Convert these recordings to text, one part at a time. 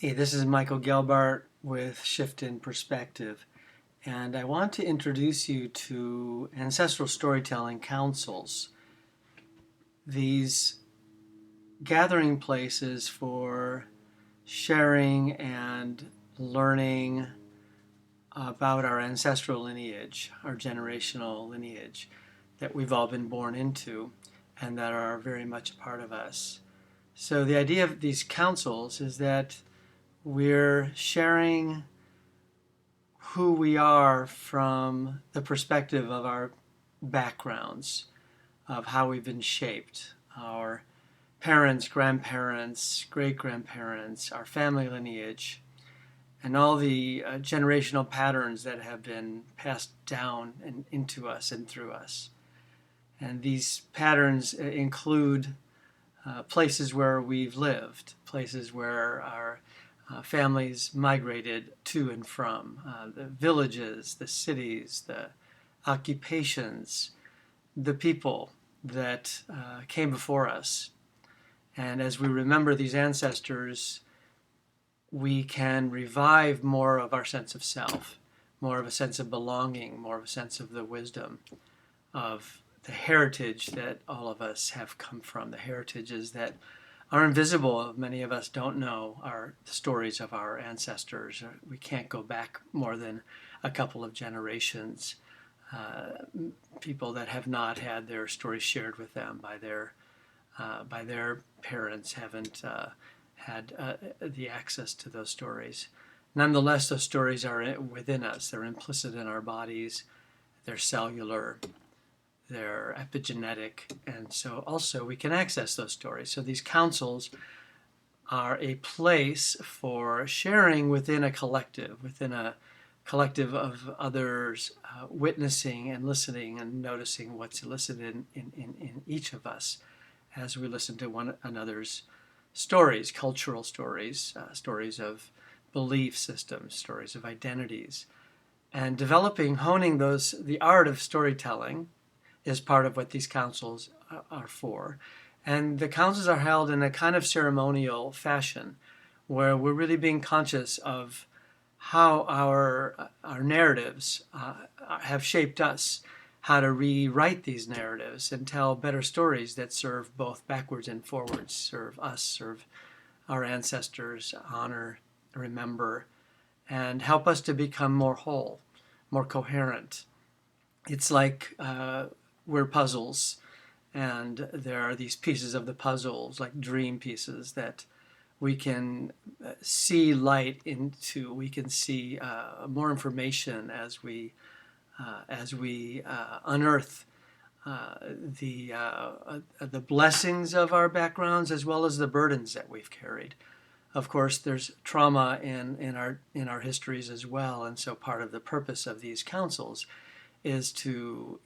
Hey, this is Michael Gelbart with Shift in Perspective, and I want to introduce you to Ancestral Storytelling Councils. These gathering places for sharing and learning about our ancestral lineage, our generational lineage that we've all been born into and that are very much a part of us. So the idea of these councils is that we're sharing who we are from the perspective of our backgrounds, of how we've been shaped, our parents, grandparents, great-grandparents, our family lineage, and all the generational patterns that have been passed down and into us and through us. And these patterns include places where we've lived, places where our families migrated to and from, the villages, the cities, the occupations, the people that came before us. And as we remember these ancestors, we can revive more of our sense of self, more of a sense of belonging, more of a sense of the wisdom of the heritage that all of us have come from, the heritages that are invisible. Many of us don't know the stories of our ancestors. We can't go back more than a couple of generations. People that have not had their stories shared with them by their parents haven't had the access to those stories. Nonetheless, those stories are within us. They're implicit in our bodies. They're cellular. They're epigenetic, and so also we can access those stories. So these councils are a place for sharing within a collective of others, witnessing and listening and noticing what's elicited in each of us as we listen to one another's stories, cultural stories, stories of belief systems, stories of identities, and honing the art of storytelling is part of what these councils are for. And the councils are held in a kind of ceremonial fashion where we're really being conscious of how our narratives have shaped us, how to rewrite these narratives and tell better stories that serve both backwards and forwards, serve us, serve our ancestors, honor, remember, and help us to become more whole, more coherent. It's like we're puzzles, and there are these pieces of the puzzles, like dream pieces, that we can see light into. We can see more information as we unearth the blessings of our backgrounds as well as the burdens that we've carried. Of course, there's trauma in our histories as well, and so part of the purpose of these councils is to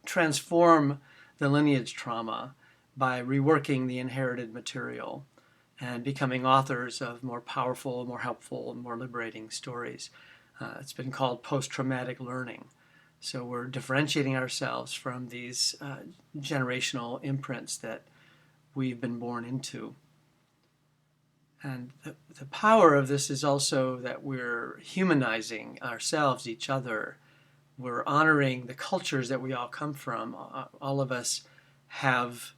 transform the lineage trauma by reworking the inherited material and becoming authors of more powerful, more helpful, and more liberating stories. It's been called post-traumatic learning. So we're differentiating ourselves from these generational imprints that we've been born into. And the power of this is also that we're humanizing ourselves, each other. We're honoring the cultures that we all come from. All of us have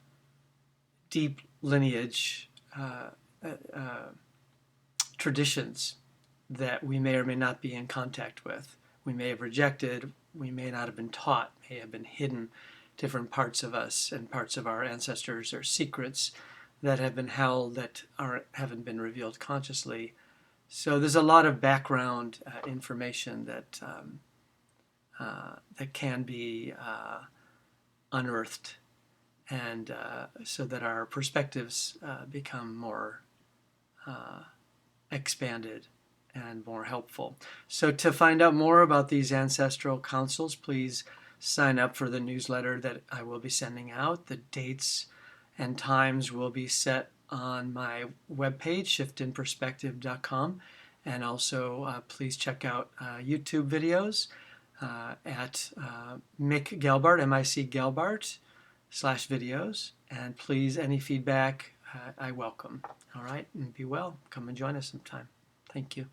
deep lineage traditions that we may or may not be in contact with. We may have rejected, we may not have been taught, may have been hidden. Different parts of us and parts of our ancestors are secrets that have been held that haven't been revealed consciously. So there's a lot of background information that can be unearthed, and so that our perspectives become more expanded and more helpful. So to find out more about these ancestral councils, please sign up for the newsletter that I will be sending out. The dates and times will be set on my webpage, shiftinperspective.com, and also please check out YouTube videos at Mick Gelbart, M-I-C Gelbart /videos, and please, any feedback I welcome. All right, and be well. Come and join us sometime. Thank you.